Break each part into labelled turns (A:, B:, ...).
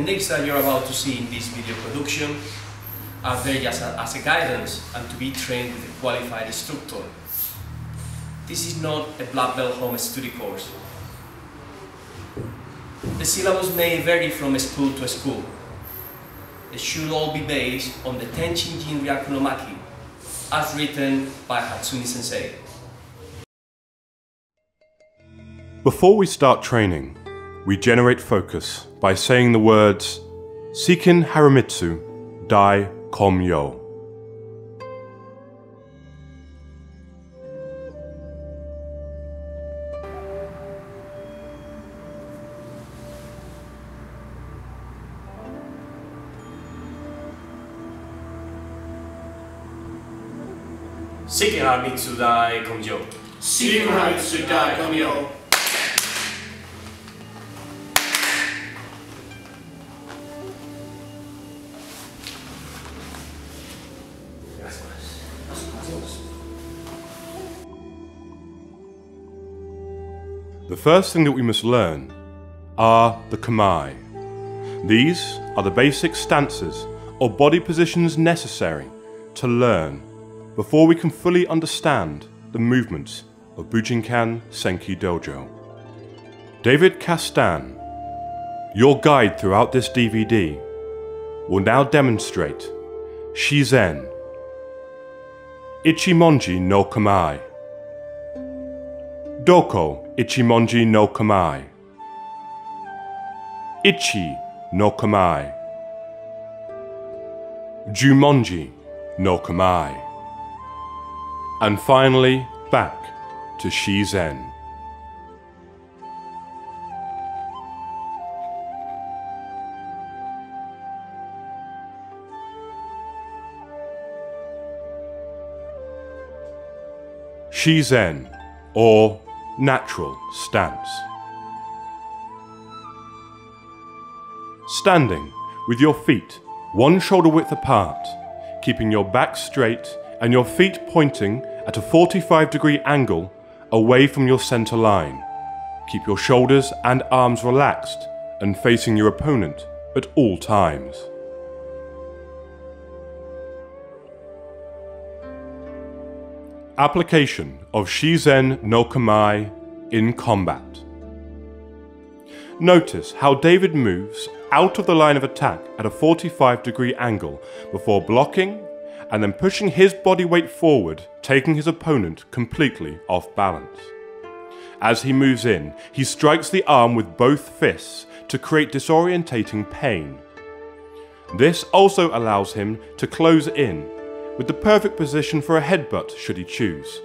A: techniques that you're about to see in this video production are there just as a guidance and to be trained with a qualified instructor. This is not a black belt home study course. The syllabus may vary from school to school. It should all be based on the Tenshin Jin Ryaku no Maki, as written by Hatsumi Sensei.
B: Before we start training, we generate focus by saying the words Shikin Haramitsu Dai Kom Yo.
A: Shikin Haramitsu Dai Kom Yo.
C: Shikin Haramitsu Dai Kom Yo.
B: The first thing that we must learn are the Kamae. These are the basic stances or body positions necessary to learn before we can fully understand the movements of Bujinkan Senki Dojo. David Castan, your guide throughout this DVD, will now demonstrate Shizen, Ichimonji no Kamae, Doko Ichimonji no Kamae, Ichi no Kamae, Jumonji no Kamae, and finally back to Shizen. Shizen, or natural stance. Standing with your feet one shoulder width apart, keeping your back straight and your feet pointing at a 45-degree angle away from your center line. Keep your shoulders and arms relaxed and facing your opponent at all times. Application of Shizen no Kamae in combat. Notice how David moves out of the line of attack at a 45-degree angle before blocking and then pushing his body weight forward, taking his opponent completely off balance. As he moves in, he strikes the arm with both fists to create disorientating pain. This also allows him to close in, with the perfect position for a headbutt should he choose.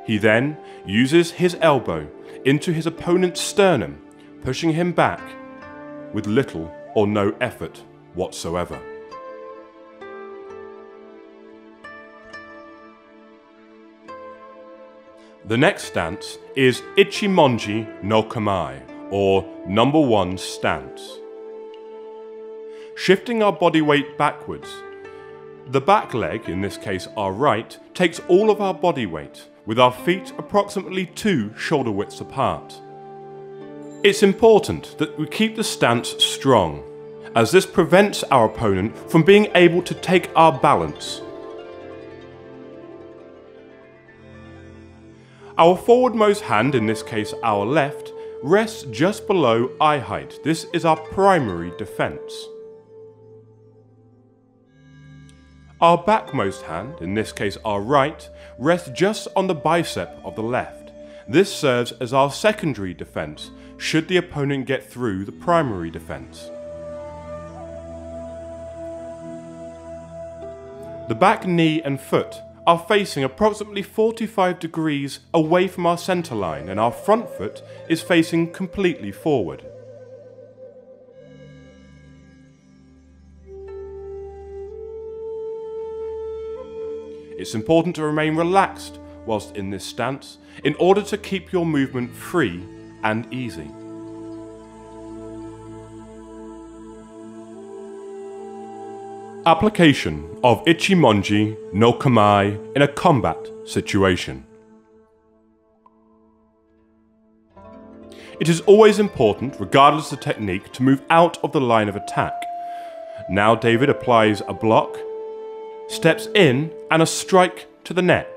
B: He then uses his elbow into his opponent's sternum, pushing him back with little or no effort whatsoever. The next stance is Ichimonji no Kamae, or number one stance. Shifting our body weight backwards, the back leg, in this case our right, takes all of our body weight, with our feet approximately 2 shoulder widths apart. It's important that we keep the stance strong, as this prevents our opponent from being able to take our balance. Our forwardmost hand, in this case our left, rests just below eye height. This is our primary defense. Our backmost hand, in this case our right, rests just on the bicep of the left. This serves as our secondary defense should the opponent get through the primary defense. The back knee and foot are facing approximately 45 degrees away from our center line, and our front foot is facing completely forward. It's important to remain relaxed whilst in this stance in order to keep your movement free and easy. Application of Ichimonji no Kamae in a combat situation. It is always important, regardless of the technique, to move out of the line of attack. Now David applies a block, steps in, and a strike to the neck.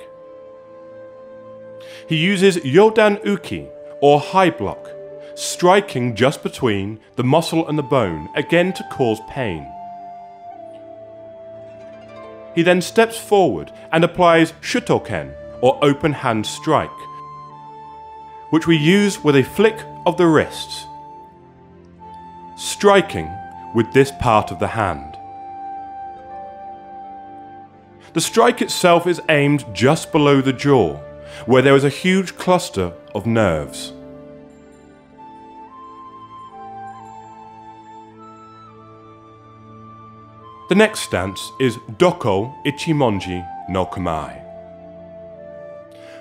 B: He uses Yodan Uki, or high block, striking just between the muscle and the bone, again to cause pain. He then steps forward and applies Shutoken, or open hand strike, which we use with a flick of the wrists, striking with this part of the hand. The strike itself is aimed just below the jaw, where there is a huge cluster of nerves. The next stance is Doko Ichimonji no Kamae.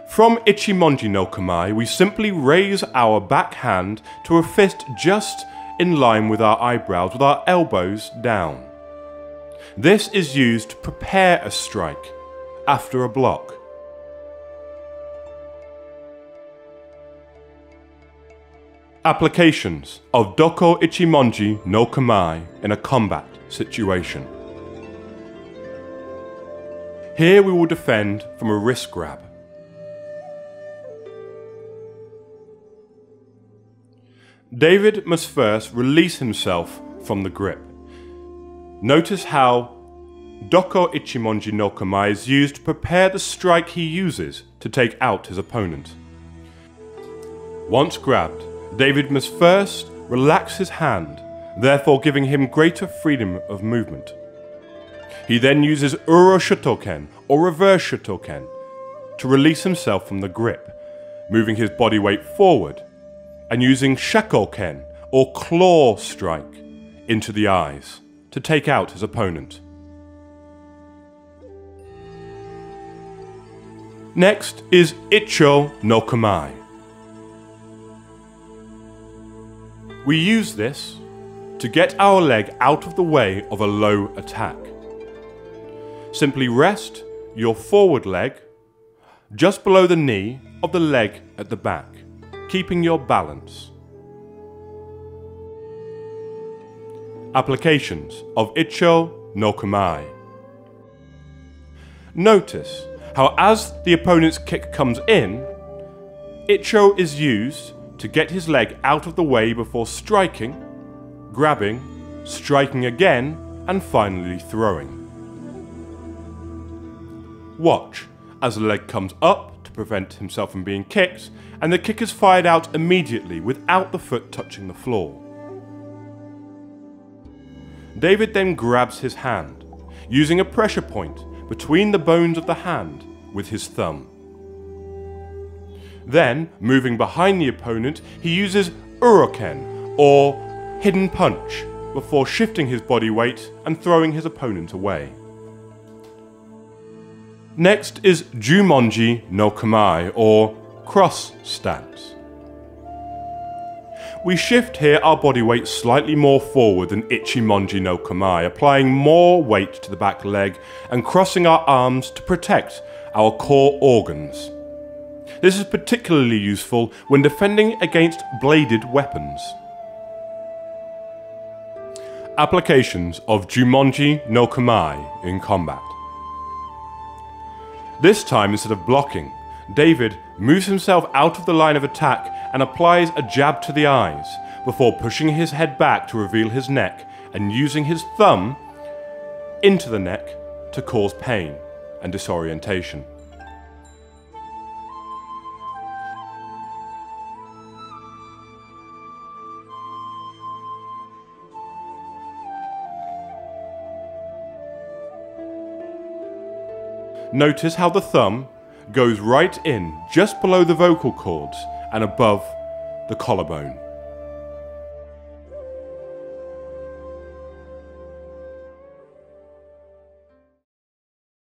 B: From Ichimonji no Kamae, we simply raise our back hand to a fist just in line with our eyebrows, with our elbows down. This is used to prepare a strike after a block. Applications of Doko Ichimonji no Kamae in a combat situation. Here we will defend from a wrist grab. David must first release himself from the grip. Notice how Doko Ichimonji no Kamae is used to prepare the strike he uses to take out his opponent. Once grabbed, David must first relax his hand, therefore giving him greater freedom of movement. He then uses Uro Shutoken, or reverse Shutoken, to release himself from the grip, moving his body weight forward, and using Shakoken, or claw strike, into the eyes, to take out his opponent. Next is Icho no Kamae. We use this to get our leg out of the way of a low attack. Simply rest your forward leg just below the knee of the leg at the back, keeping your balance. Applications of Icho no Kamae. Notice how as the opponent's kick comes in, Icho is used to get his leg out of the way before striking, grabbing, striking again, and finally throwing. Watch as the leg comes up to prevent himself from being kicked, and the kick is fired out immediately without the foot touching the floor. David then grabs his hand, using a pressure point between the bones of the hand with his thumb. Then, moving behind the opponent, he uses Uroken, or hidden punch, before shifting his body weight and throwing his opponent away. Next is Jumonji no Kamae, or cross stance. We shift here our body weight slightly more forward than Ichimonji no Kamae, applying more weight to the back leg and crossing our arms to protect our core organs. This is particularly useful when defending against bladed weapons. Applications of Jumonji no Kamae in combat. This time, instead of blocking, David moves himself out of the line of attack and applies a jab to the eyes, before pushing his head back to reveal his neck and using his thumb into the neck to cause pain and disorientation. Notice how the thumb goes right in just below the vocal cords and above the collarbone.